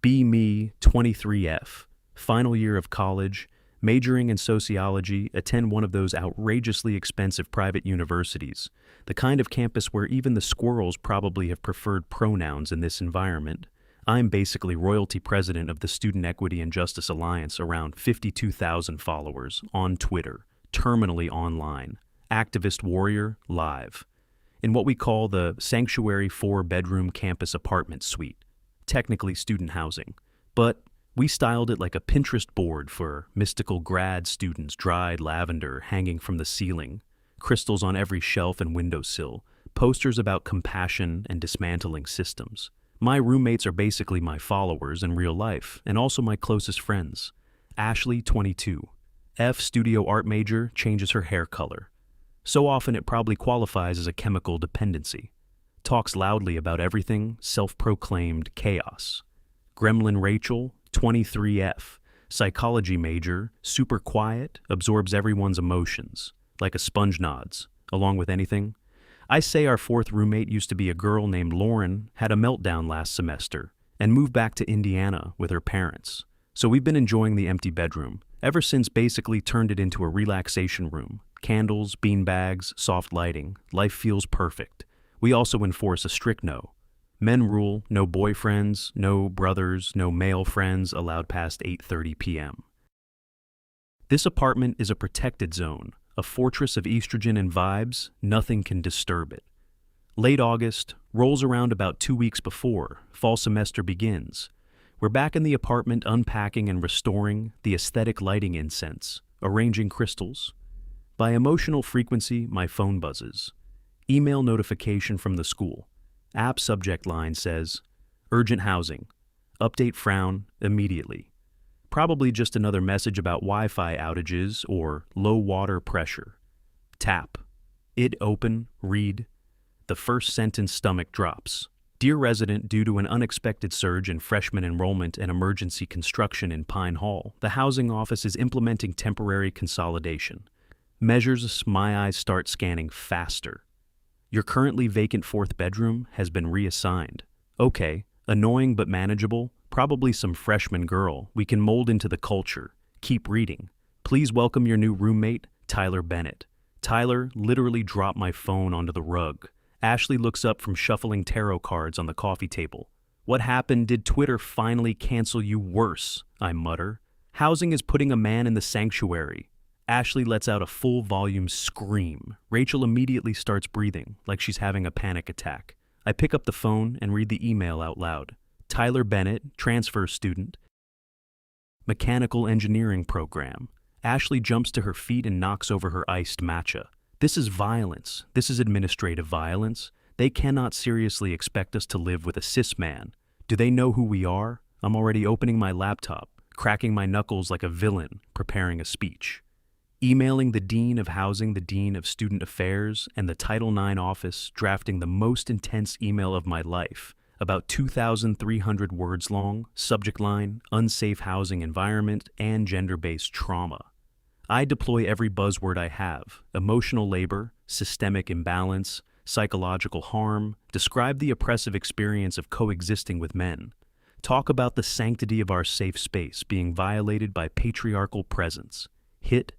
Be me, 23F, final year of college, majoring in sociology, attend one of those outrageously expensive private universities, the kind of campus where even the squirrels probably have preferred pronouns in this environment. I'm basically royalty president of the Student Equity and Justice Alliance, around 52,000 followers, on Twitter, terminally online, activist warrior, live, in what we call the Sanctuary 4-bedroom campus apartment suite, technically student housing, but we styled it like a Pinterest board for mystical grad students, dried lavender hanging from the ceiling, crystals on every shelf and windowsill, posters about compassion and dismantling systems. My roommates are basically my followers in real life, and also my closest friends. Ashley, 22. F, studio art major, changes her hair color. So often it probably qualifies as a chemical dependency. Talks loudly about everything, self-proclaimed chaos. Gremlin Rachel, 23F, psychology major, super quiet, absorbs everyone's emotions, like a sponge nods, along with anything. I say our fourth roommate used to be a girl named Lauren, had a meltdown last semester, and moved back to Indiana with her parents. So we've been enjoying the empty bedroom, ever since basically turned it into a relaxation room. Candles, beanbags, soft lighting, life feels perfect. We also enforce a strict no. Men rule, no boyfriends, no brothers, no male friends allowed past 8:30 p.m. This apartment is a protected zone, a fortress of estrogen and vibes, nothing can disturb it. Late August rolls around about 2 weeks before fall semester begins. We're back in the apartment unpacking and restoring the aesthetic lighting incense, arranging crystals. By emotional frequency, my phone buzzes. Email notification from the school. App subject line says, urgent housing. Update frown immediately. Probably just another message about Wi-Fi outages or low water pressure. Tap. Id open, read. The first sentence stomach drops. Dear resident, due to an unexpected surge in freshman enrollment and emergency construction in Pine Hall, the housing office is implementing temporary consolidation. Measures my eyes start scanning faster. Your currently vacant fourth bedroom has been reassigned. Okay, annoying but manageable, probably some freshman girl we can mold into the culture. Keep reading. Please welcome your new roommate, Tyler Bennett. Tyler literally dropped my phone onto the rug. Ashley looks up from shuffling tarot cards on the coffee table. What happened? Did Twitter finally cancel you? Worse, I mutter. Housing is putting a man in the sanctuary. Ashley lets out a full volume scream. Rachel immediately starts breathing, like she's having a panic attack. I pick up the phone and read the email out loud. Tyler Bennett, transfer student. Mechanical engineering program. Ashley jumps to her feet and knocks over her iced matcha. This is violence. This is administrative violence. They cannot seriously expect us to live with a cis man. Do they know who we are? I'm already opening my laptop, cracking my knuckles like a villain, preparing a speech. Emailing the Dean of Housing, the Dean of Student Affairs, and the Title IX office, drafting the most intense email of my life, about 2,300 words long, subject line, unsafe housing environment, and gender-based trauma. I deploy every buzzword I have: emotional labor, systemic imbalance, psychological harm, describe the oppressive experience of coexisting with men, talk about the sanctity of our safe space being violated by patriarchal presence, hit,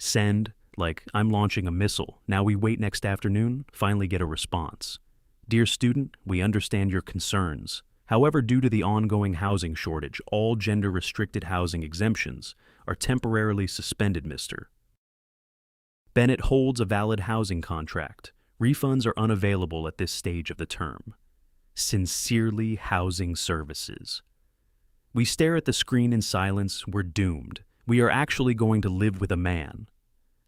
send, like I'm launching a missile. Now we wait next afternoon, finally get a response. Dear student, we understand your concerns. However, due to the ongoing housing shortage, all gender-restricted housing exemptions are temporarily suspended, Mr. Bennett holds a valid housing contract. Refunds are unavailable at this stage of the term. Sincerely, Housing Services. We stare at the screen in silence. We're doomed. We are actually going to live with a man.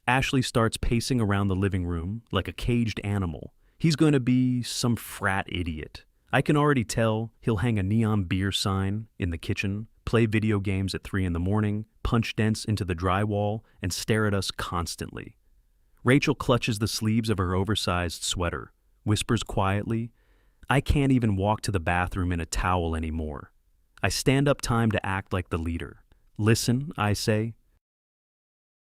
Ashley starts pacing around the living room like a caged animal. He's going to be some frat idiot. I can already tell he'll hang a neon beer sign in the kitchen, play video games at 3 a.m, punch dents into the drywall, and stare at us constantly. Rachel clutches the sleeves of her oversized sweater, whispers quietly, I can't even walk to the bathroom in a towel anymore. I stand up time to act like the leader. Listen, I say,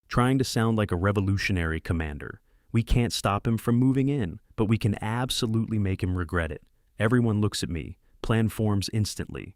trying to sound like a revolutionary commander. We can't stop him from moving in, but we can absolutely make him regret it. Everyone looks at me. Plan forms instantly.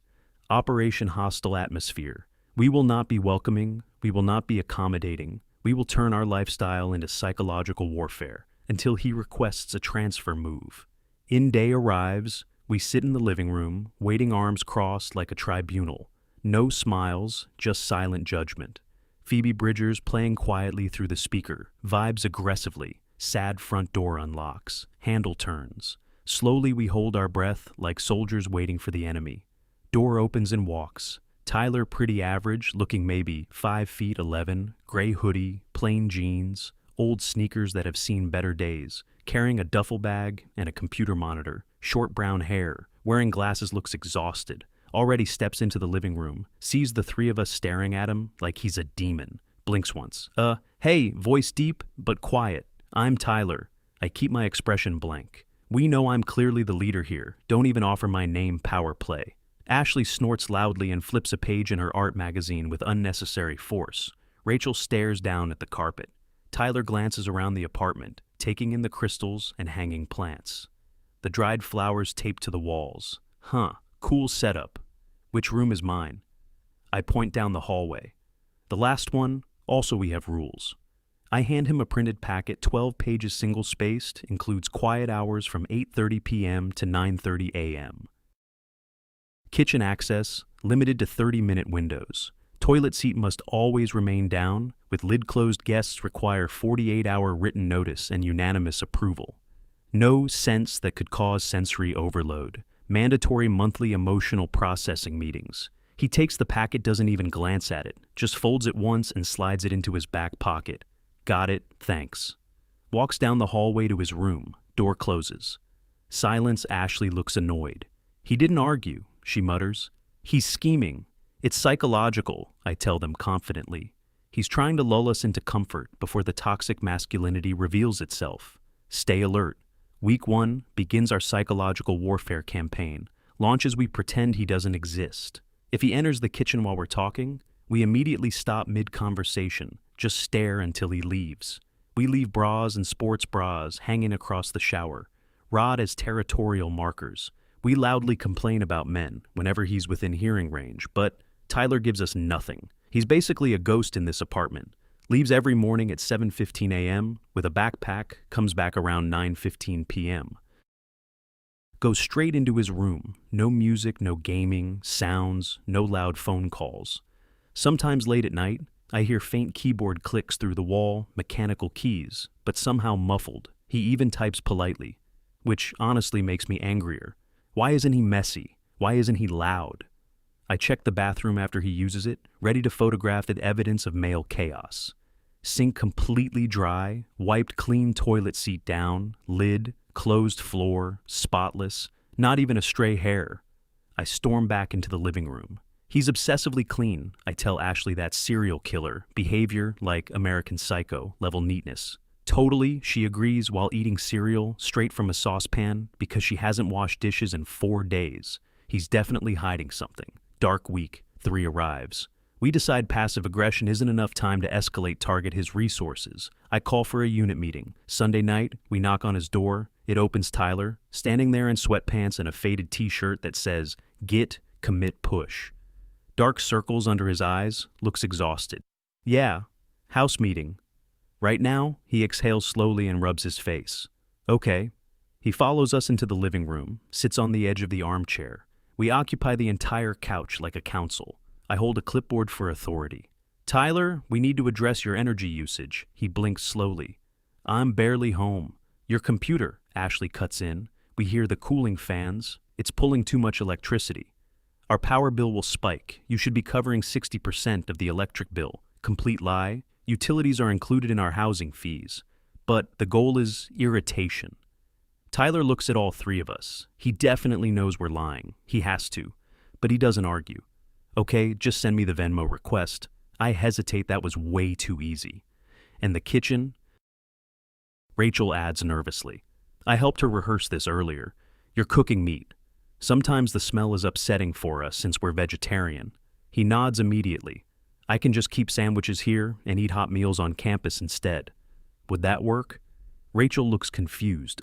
Operation Hostile Atmosphere. We will not be welcoming, we will not be accommodating, we will turn our lifestyle into psychological warfare until he requests a transfer move. In-day arrives, we sit in the living room, waiting arms crossed like a tribunal. No smiles, just silent judgment. Phoebe Bridgers playing quietly through the speaker, vibes aggressively. Sad front door unlocks, handle turns. Slowly we hold our breath like soldiers waiting for the enemy. Door opens and walks. Tyler pretty average, looking maybe 5'11", gray hoodie, plain jeans, old sneakers that have seen better days, carrying a duffel bag and a computer monitor, short brown hair, wearing glasses, looks exhausted. Already steps into the living room, sees the three of us staring at him like he's a demon. Blinks once. Hey, voice deep but quiet. I'm Tyler. I keep my expression blank. We know I'm clearly the leader here. Don't even offer my name power play. Ashley snorts loudly and flips a page in her art magazine with unnecessary force. Rachel stares down at the carpet. Tyler glances around the apartment, taking in the crystals and hanging plants. The dried flowers taped to the walls. Cool setup. Which room is mine? I point down the hallway. The last one, also we have rules. I hand him a printed packet, 12 pages single-spaced, includes quiet hours from 8:30 p.m. to 9:30 a.m. Kitchen access, limited to 30-minute windows. Toilet seat must always remain down, with lid-closed guests require 48-hour written notice and unanimous approval. No scents that could cause sensory overload. Mandatory monthly emotional processing meetings. He takes the packet, doesn't even glance at it, just folds it once and slides it into his back pocket. Got it, thanks. Walks down the hallway to his room. Door closes. Silence. Ashley looks annoyed. He didn't argue, she mutters. He's scheming. It's psychological, I tell them confidently. He's trying to lull us into comfort before the toxic masculinity reveals itself. Stay alert. Week 1 begins our psychological warfare campaign. Launches we pretend he doesn't exist. If he enters the kitchen while we're talking, we immediately stop mid-conversation, just stare until he leaves. We leave bras and sports bras hanging across the shower, rod as territorial markers. We loudly complain about men whenever he's within hearing range, but Tyler gives us nothing. He's basically a ghost in this apartment. Leaves every morning at 7:15 a.m. with a backpack, comes back around 9:15 p.m. Goes straight into his room. No music, no gaming, sounds, no loud phone calls. Sometimes late at night, I hear faint keyboard clicks through the wall, mechanical keys, but somehow muffled. He even types politely, which honestly makes me angrier. Why isn't he messy? Why isn't he loud? I check the bathroom after he uses it, ready to photograph the evidence of male chaos. Sink completely dry, wiped clean toilet seat down, lid, closed floor, spotless, not even a stray hair. I storm back into the living room. He's obsessively clean. I tell Ashley that's serial killer, behavior like American Psycho, level neatness. Totally, she agrees while eating cereal straight from a saucepan because she hasn't washed dishes in 4 days. He's definitely hiding something. Dark week, 3 arrives. We decide passive aggression isn't enough time to escalate, target his resources. I call for a unit meeting. Sunday night, we knock on his door. It opens Tyler, standing there in sweatpants and a faded t-shirt that says, "Get, commit, push." Dark circles under his eyes, looks exhausted. Yeah, house meeting. Right now, he exhales slowly and rubs his face. Okay. He follows us into the living room, sits on the edge of the armchair. We occupy the entire couch like a council. I hold a clipboard for authority. Tyler, we need to address your energy usage. He blinks slowly. I'm barely home. Your computer, Ashley cuts in. We hear the cooling fans. It's pulling too much electricity. Our power bill will spike. You should be covering 60% of the electric bill. Complete lie. Utilities are included in our housing fees. But the goal is irritation. Tyler looks at all 3 of us. He definitely knows we're lying. He has to. But he doesn't argue. Okay, just send me the Venmo request. I hesitate, that was way too easy. And the kitchen? Rachel adds nervously. I helped her rehearse this earlier. You're cooking meat. Sometimes the smell is upsetting for us since we're vegetarian. He nods immediately. I can just keep sandwiches here and eat hot meals on campus instead. Would that work? Rachel looks confused.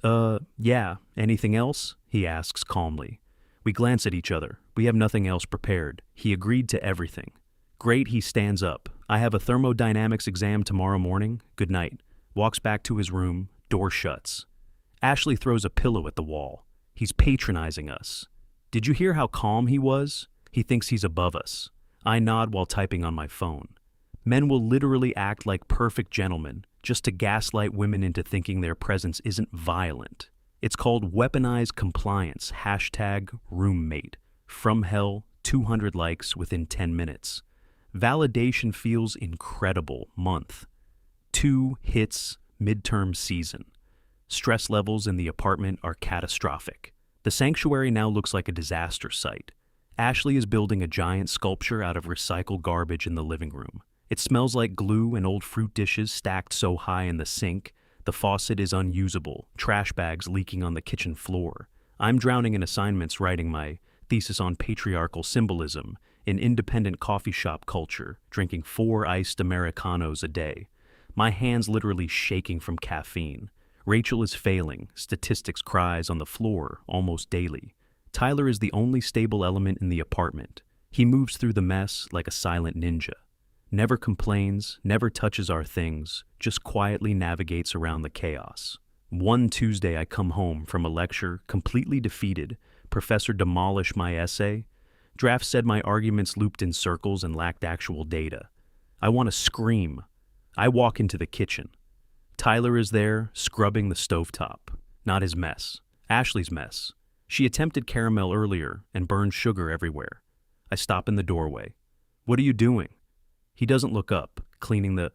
Yeah. Anything else? He asks calmly. We glance at each other. We have nothing else prepared. He agreed to everything. Great, he stands up. I have a thermodynamics exam tomorrow morning. Good night. Walks back to his room. Door shuts. Ashley throws a pillow at the wall. He's patronizing us. Did you hear how calm he was? He thinks he's above us. I nod while typing on my phone. Men will literally act like perfect gentlemen just to gaslight women into thinking their presence isn't violent. It's called weaponized compliance. #roommate. From hell, 200 likes within 10 minutes. Validation feels incredible. Month. 2 hits, midterm season. Stress levels in the apartment are catastrophic. The sanctuary now looks like a disaster site. Ashley is building a giant sculpture out of recycled garbage in the living room. It smells like glue and old fruit dishes stacked so high in the sink. The faucet is unusable, trash bags leaking on the kitchen floor. I'm drowning in assignments writing my thesis on patriarchal symbolism in independent coffee shop culture, drinking 4 iced Americanos a day. My hands literally shaking from caffeine. Rachel is failing, statistics cries on the floor almost daily. Tyler is the only stable element in the apartment. He moves through the mess like a silent ninja. Never complains, never touches our things, just quietly navigates around the chaos. One Tuesday I come home from a lecture completely defeated. Professor demolished my essay. Draft said my arguments looped in circles and lacked actual data. I want to scream. I walk into the kitchen. Tyler is there, scrubbing the stovetop. Not his mess. Ashley's mess. She attempted caramel earlier and burned sugar everywhere. I stop in the doorway. What are you doing? He doesn't look up, cleaning the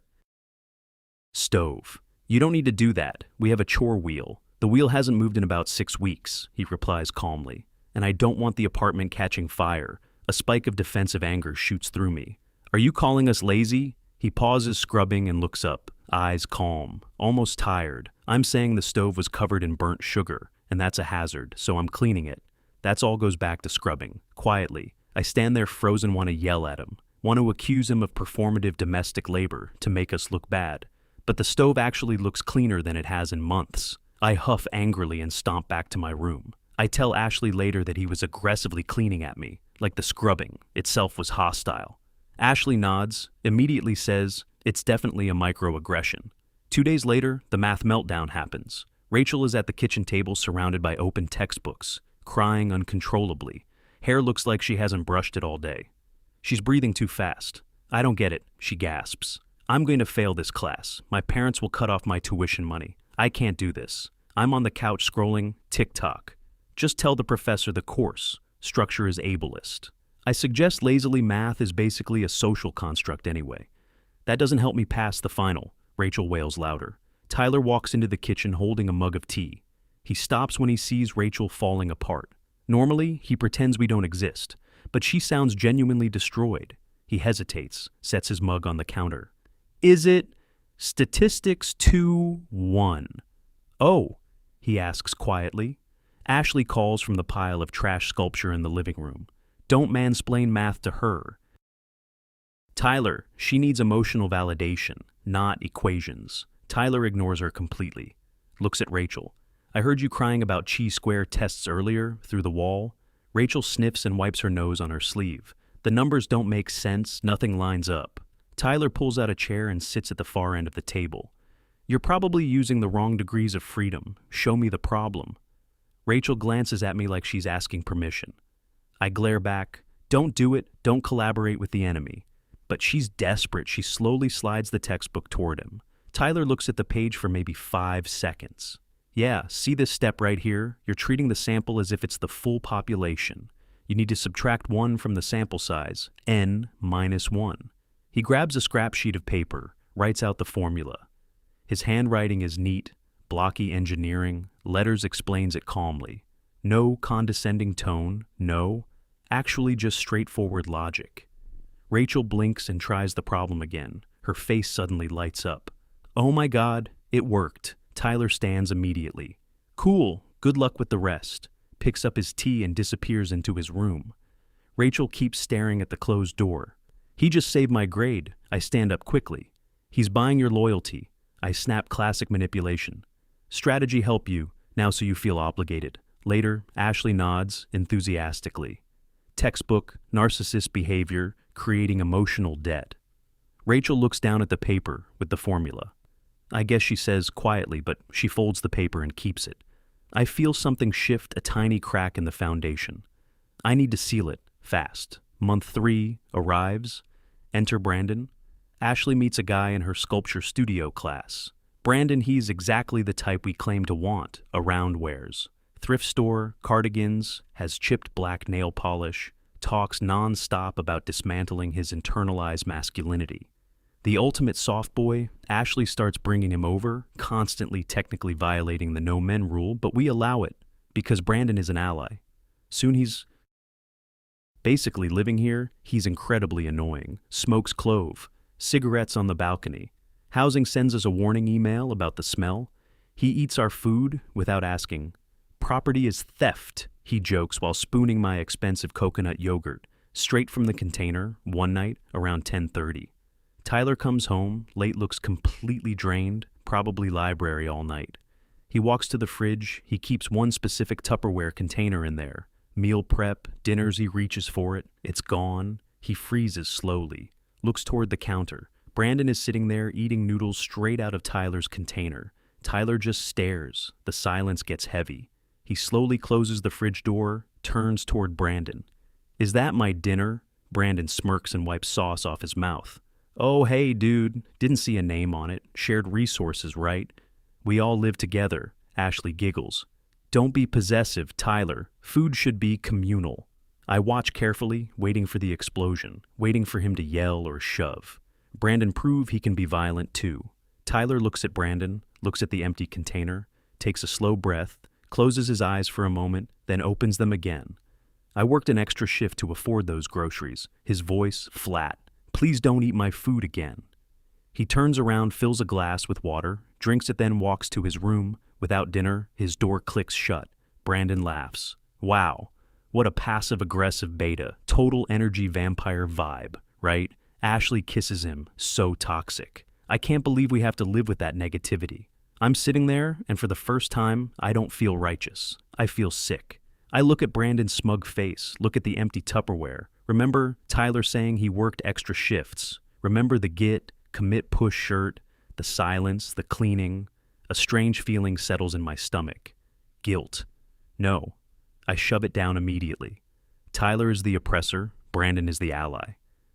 stove. You don't need to do that. We have a chore wheel. The wheel hasn't moved in about 6 weeks, he replies calmly. And I don't want the apartment catching fire. A spike of defensive anger shoots through me. Are you calling us lazy? He pauses, scrubbing, and looks up, eyes calm, almost tired. I'm saying the stove was covered in burnt sugar, and that's a hazard, so I'm cleaning it. That's all goes back to scrubbing. Quietly, I stand there frozen, want to yell at him, want to accuse him of performative domestic labor to make us look bad. But the stove actually looks cleaner than it has in months. I huff angrily and stomp back to my room. I tell Ashley later that he was aggressively cleaning at me, like the scrubbing itself was hostile. Ashley nods, immediately says, it's definitely a microaggression. 2 days later, the math meltdown happens. Rachel is at the kitchen table surrounded by open textbooks, crying uncontrollably. Hair looks like she hasn't brushed it all day. She's breathing too fast. I don't get it, she gasps. I'm going to fail this class. My parents will cut off my tuition money. I can't do this. I'm on the couch scrolling TikTok. Just tell the professor the course structure is ableist. I suggest lazily math is basically a social construct anyway. That doesn't help me pass the final, Rachel wails louder. Tyler walks into the kitchen holding a mug of tea. He stops when he sees Rachel falling apart. Normally, he pretends we don't exist, but she sounds genuinely destroyed. He hesitates, sets his mug on the counter. Is it statistics 2-1? Oh, he asks quietly. Ashley calls from the pile of trash sculpture in the living room. Don't mansplain math to her. Tyler, she needs emotional validation, not equations. Tyler ignores her completely. Looks at Rachel. I heard you crying about chi-square tests earlier, through the wall. Rachel sniffs and wipes her nose on her sleeve. The numbers don't make sense, nothing lines up. Tyler pulls out a chair and sits at the far end of the table. You're probably using the wrong degrees of freedom. Show me the problem. Rachel glances at me like she's asking permission. I glare back. Don't do it. Don't collaborate with the enemy. But she's desperate. She slowly slides the textbook toward him. Tyler looks at the page for maybe 5 seconds. Yeah, see this step right here? You're treating the sample as if it's the full population. You need to subtract 1 from the sample size, n minus 1. He grabs a scrap sheet of paper, writes out the formula. His handwriting is neat, blocky engineering, letters explains it calmly. No condescending tone, no, actually just straightforward logic. Rachel blinks and tries the problem again. Her face suddenly lights up. Oh my God, it worked. Tyler stands immediately. Cool, good luck with the rest. Picks up his tea and disappears into his room. Rachel keeps staring at the closed door. He just saved my grade. I stand up quickly. He's buying your loyalty. I snap classic manipulation. Strategy help you, now so you feel obligated. Later, Ashley nods enthusiastically. Textbook, narcissist behavior, creating emotional debt. Rachel looks down at the paper with the formula. I guess she says quietly, but she folds the paper and keeps it. I feel something shift a tiny crack in the foundation. I need to seal it, fast. Month 3 arrives. Enter Brandon. Ashley meets a guy in her sculpture studio class. Brandon, he's exactly the type we claim to want, around wears. Thrift store, cardigans, has chipped black nail polish, talks non-stop about dismantling his internalized masculinity. The ultimate soft boy, Ashley starts bringing him over, constantly technically violating the no men rule, but we allow it, because Brandon is an ally. Soon he's basically living here. He's incredibly annoying, smokes clove, cigarettes on the balcony. Housing sends us a warning email about the smell. He eats our food without asking. Property is theft, he jokes while spooning my expensive coconut yogurt, straight from the container, one night around 10:30. Tyler comes home, late, looks completely drained, probably library all night. He walks to the fridge, he keeps one specific Tupperware container in there. Meal prep, dinners, he reaches for it, it's gone. He freezes slowly, looks toward the counter. Brandon is sitting there eating noodles straight out of Tyler's container. Tyler just stares, the silence gets heavy. He slowly closes the fridge door, turns toward Brandon. Is that my dinner? Brandon smirks and wipes sauce off his mouth. Oh, hey, dude, didn't see a name on it. Shared resources, right? We all live together. Ashley giggles. Don't be possessive, Tyler. Food should be communal. I watch carefully, waiting for the explosion, waiting for him to yell or shove. Brandon prove he can be violent too. Tyler looks at Brandon, looks at the empty container, takes a slow breath, closes his eyes for a moment, then opens them again. I worked an extra shift to afford those groceries. His voice flat. Please don't eat my food again. He turns around, fills a glass with water, drinks it, then walks to his room. Without dinner, his door clicks shut. Brandon laughs. Wow, what a passive-aggressive beta, total energy vampire vibe, right? Ashley kisses him, so toxic. I can't believe we have to live with that negativity. I'm sitting there, and for the first time, I don't feel righteous. I feel sick. I look at Brandon's smug face, look at the empty Tupperware. Remember Tyler saying he worked extra shifts. Remember the get, commit, push shirt, the silence, the cleaning. A strange feeling settles in my stomach. Guilt. No. I shove it down immediately. Tyler is the oppressor, Brandon is the ally.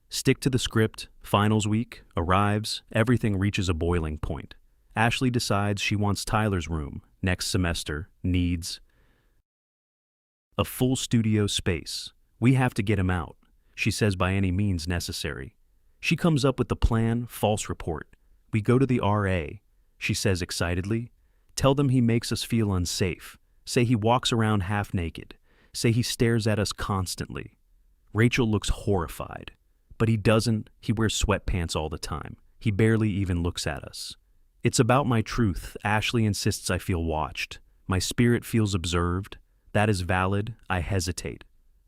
Stick to the script, finals week, arrives, everything reaches a boiling point. Ashley decides she wants Tyler's room, next semester, needs a full studio space. We have to get him out, she says, by any means necessary. She comes up with the plan, false report. We go to the RA, she says excitedly. Tell them he makes us feel unsafe. Say he walks around half naked. Say he stares at us constantly. Rachel looks horrified. But he doesn't. He wears sweatpants all the time. He barely even looks at us. It's about my truth. Ashley insists I feel watched. My spirit feels observed. That is valid. I hesitate.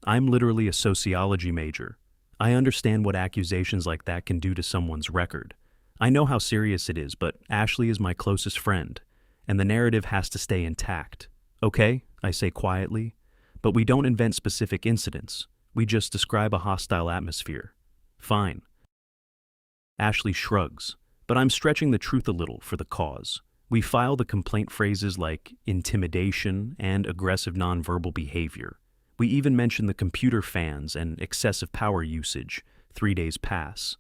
I'm literally a sociology major. I understand what accusations like that can do to someone's record. I know how serious it is, but Ashley is my closest friend, and the narrative has to stay intact. Okay, I say quietly, but we don't invent specific incidents. We just describe a hostile atmosphere. Fine. Ashley shrugs, but I'm stretching the truth a little for the cause. We file the complaint phrases like intimidation and aggressive nonverbal behavior. We even mention the computer fans and excessive power usage. 3 days pass.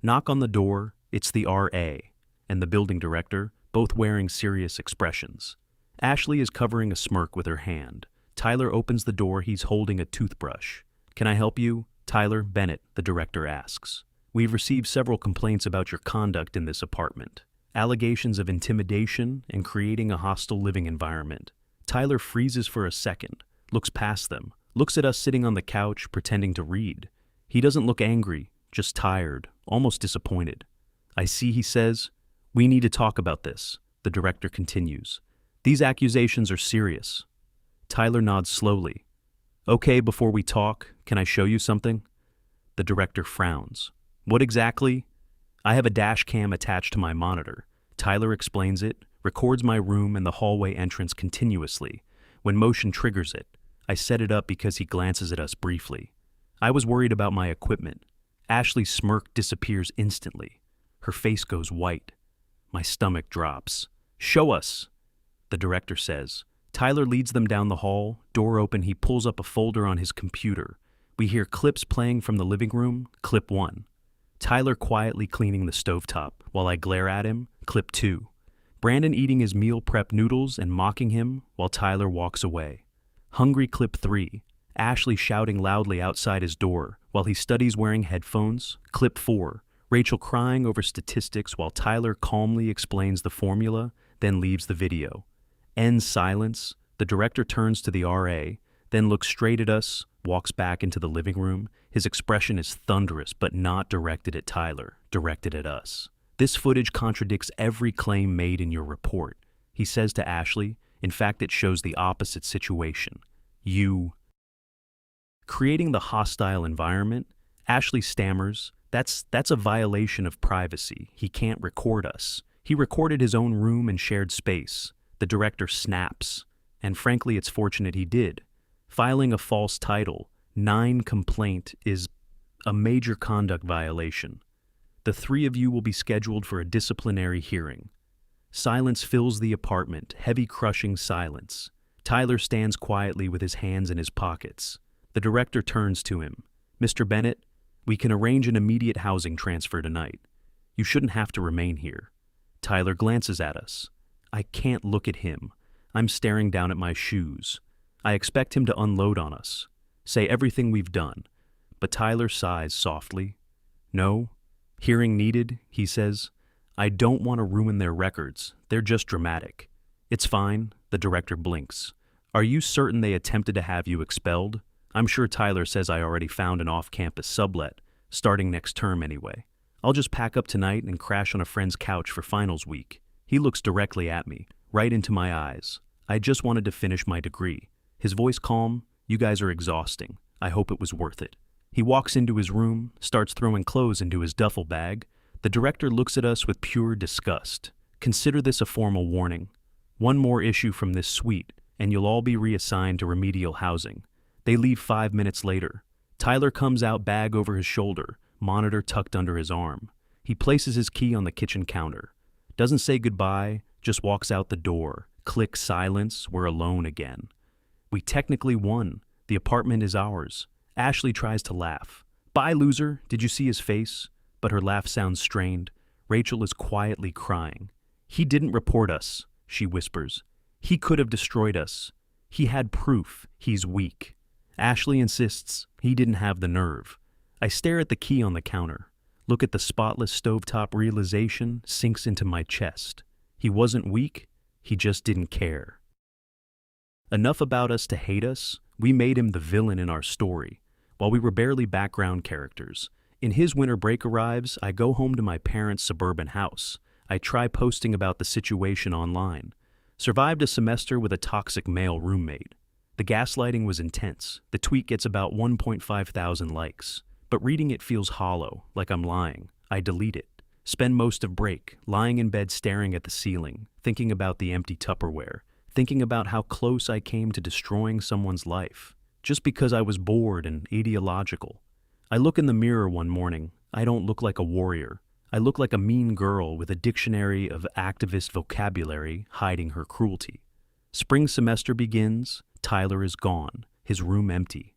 Knock on the door, it's the RA and the building director, both wearing serious expressions. Ashley is covering a smirk with her hand. Tyler opens the door, he's holding a toothbrush. Can I help you? Tyler Bennett, the director asks. We've received several complaints about your conduct in this apartment. Allegations of intimidation and creating a hostile living environment. Tyler freezes for a second, looks past them, looks at us sitting on the couch pretending to read. He doesn't look angry, just tired, almost disappointed. I see, he says. We need to talk about this, the director continues. These accusations are serious. Tyler nods slowly. Okay, before we talk, can I show you something? The director frowns. What exactly? I have a dash cam attached to my monitor. Tyler explains it, records my room and the hallway entrance continuously. When motion triggers it, I set it up because he glances at us briefly. I was worried about my equipment. Ashley's smirk disappears instantly. Her face goes white. My stomach drops. Show us, the director says. Tyler leads them down the hall. Door open, he pulls up a folder on his computer. We hear clips playing from the living room. Clip 1. Tyler quietly cleaning the stovetop while I glare at him. Clip 2. Brandon eating his meal prep noodles and mocking him while Tyler walks away. Hungry. Clip 3. Ashley shouting loudly outside his door while he studies wearing headphones. Clip 4. Rachel crying over statistics while Tyler calmly explains the formula, then leaves the video. Ends silence. The director turns to the RA, then looks straight at us, walks back into the living room. His expression is thunderous, but not directed at Tyler, directed at us. This footage contradicts every claim made in your report. He says to Ashley, in fact, it shows the opposite situation. You. Creating the hostile environment, Ashley stammers, that's a violation of privacy. He can't record us. He recorded his own room and shared space. The director snaps, and frankly, it's fortunate he did. Filing a false title, 9 complaint, is a major conduct violation. The 3 of you will be scheduled for a disciplinary hearing. Silence fills the apartment, heavy crushing silence. Tyler stands quietly with his hands in his pockets. The director turns to him. Mr. Bennett, we can arrange an immediate housing transfer tonight. You shouldn't have to remain here. Tyler glances at us. I can't look at him. I'm staring down at my shoes. I expect him to unload on us, say everything we've done. But Tyler sighs softly. No, hearing needed, he says. I don't want to ruin their records. They're just dramatic. It's fine, the director blinks. Are you certain they attempted to have you expelled? I'm sure Tyler says I already found an off-campus sublet, starting next term anyway. I'll just pack up tonight and crash on a friend's couch for finals week. He looks directly at me, right into my eyes. I just wanted to finish my degree. His voice calm. You guys are exhausting. I hope it was worth it. He walks into his room, starts throwing clothes into his duffel bag. The director looks at us with pure disgust. Consider this a formal warning. One more issue from this suite, and you'll all be reassigned to remedial housing. They leave 5 minutes later. Tyler comes out, bag over his shoulder, monitor tucked under his arm. He places his key on the kitchen counter. Doesn't say goodbye, just walks out the door. Click silence, we're alone again. We technically won. The apartment is ours. Ashley tries to laugh. Bye, loser. Did you see his face? But her laugh sounds strained. Rachel is quietly crying. He didn't report us, she whispers. He could have destroyed us. He had proof. He's weak. Ashley insists he didn't have the nerve. I stare at the key on the counter. Look at the spotless stovetop. Realization sinks into my chest. He wasn't weak, he just didn't care. Enough about us to hate us, we made him the villain in our story, while we were barely background characters. In his winter break arrives, I go home to my parents' suburban house. I try posting about the situation online. Survived a semester with a toxic male roommate. The gaslighting was intense. The tweet gets about 1.5 thousand likes. But reading it feels hollow, like I'm lying. I delete it. Spend most of break, lying in bed staring at the ceiling, thinking about the empty Tupperware, thinking about how close I came to destroying someone's life, just because I was bored and ideological. I look in the mirror one morning. I don't look like a warrior. I look like a mean girl with a dictionary of activist vocabulary hiding her cruelty. Spring semester begins. Tyler is gone, his room empty.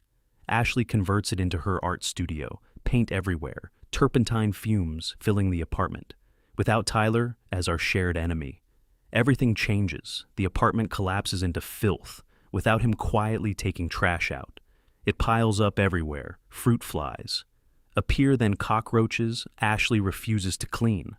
Ashley converts it into her art studio, paint everywhere, turpentine fumes filling the apartment. Without Tyler as our shared enemy, everything changes. The apartment collapses into filth, without him quietly taking trash out. It piles up everywhere, fruit flies. Appear then cockroaches. Ashley refuses to clean.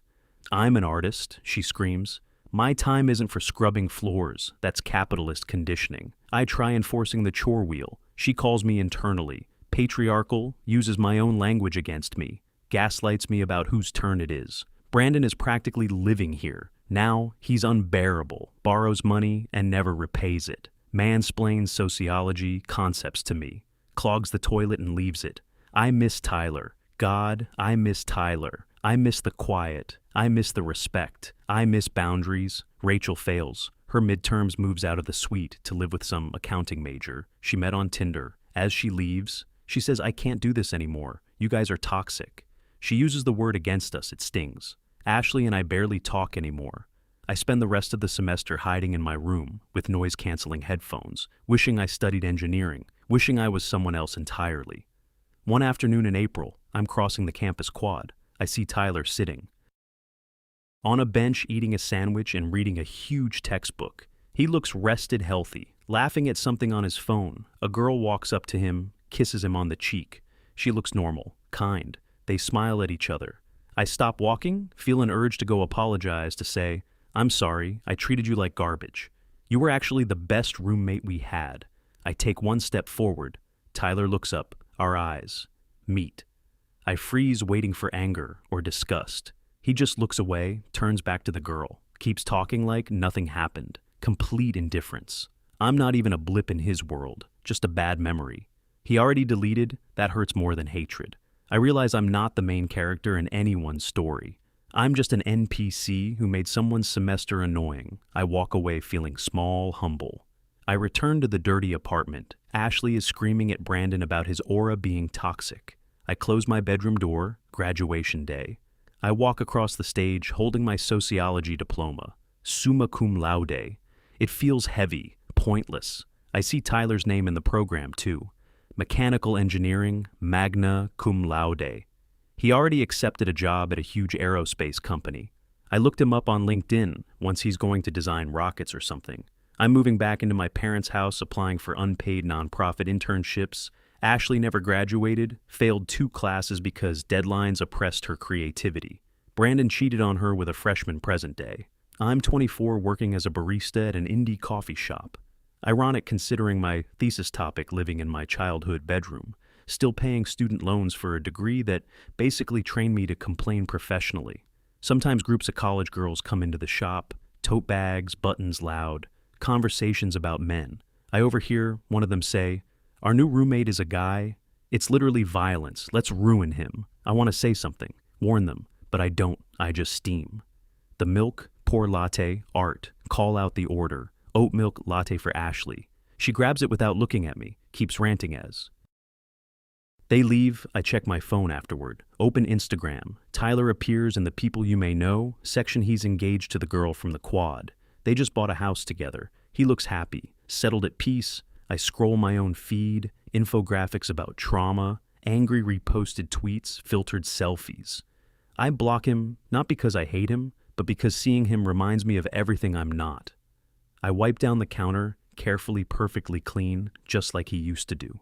I'm an artist, she screams. My time isn't for scrubbing floors. That's capitalist conditioning. I try enforcing the chore wheel. She calls me internally. Patriarchal, uses my own language against me. Gaslights me about whose turn it is. Brandon is practically living here. Now he's unbearable, borrows money and never repays it. Mansplains sociology concepts to me. Clogs the toilet and leaves it. I miss Tyler. God, I miss Tyler. I miss the quiet. I miss the respect. I miss boundaries. Rachel fails. Her midterms, moves out of the suite to live with some accounting major she met on Tinder. As she leaves, She says, I can't do this anymore. You guys are toxic. She uses the word against us. It stings. Ashley and I barely talk anymore. I spend the rest of the semester hiding in my room with noise-canceling headphones, wishing I studied engineering, wishing I was someone else entirely. One afternoon in April, I'm crossing the campus quad. I see Tyler sitting on a bench eating a sandwich and reading a huge textbook. He looks rested, healthy, laughing at something on his phone. A girl walks up to him, kisses him on the cheek. She looks normal, kind. They smile at each other. I stop walking, feel an urge to go apologize, to say, I'm sorry, I treated you like garbage. You were actually the best roommate we had. I take one step forward. Tyler looks up. Our eyes meet. I freeze, waiting for anger or disgust. He just looks away, turns back to the girl, keeps talking like nothing happened. Complete indifference. I'm not even a blip in his world, just a bad memory. He already deleted. That hurts more than hatred. I realize I'm not the main character in anyone's story. I'm just an NPC who made someone's semester annoying. I walk away feeling small, humble. I return to the dirty apartment. Ashley is screaming at Brandon about his aura being toxic. I close my bedroom door. Graduation day. I walk across the stage holding my sociology diploma. Summa cum laude. It feels heavy, pointless. I see Tyler's name in the program too. Mechanical engineering, magna cum laude. He already accepted a job at a huge aerospace company. I looked him up on LinkedIn. Once he's going to design rockets or something. I'm moving back into my parents' house, applying for unpaid nonprofit internships. Ashley never graduated, failed 2 classes because deadlines oppressed her creativity. Brandon cheated on her with a freshman present day. I'm 24, working as a barista at an indie coffee shop. Ironic considering my thesis topic living in my childhood bedroom, still paying student loans for a degree that basically trained me to complain professionally. Sometimes groups of college girls come into the shop, tote bags, buttons loud, conversations about men. I overhear one of them say, our new roommate is a guy. It's literally violence. Let's ruin him. I want to say something, warn them, but I don't. I just steam. The milk, pour latte, art, call out the order. Oat milk latte for Ashley. She grabs it without looking at me, keeps ranting as. They leave. I check my phone afterward. Open Instagram. Tyler appears in the people you may know section. He's engaged to the girl from the quad. They just bought a house together. He looks happy, settled at peace. I scroll my own feed, infographics about trauma, angry reposted tweets, filtered selfies. I block him, not because I hate him, but because seeing him reminds me of everything I'm not. I wipe down the counter, carefully, perfectly clean, just like he used to do.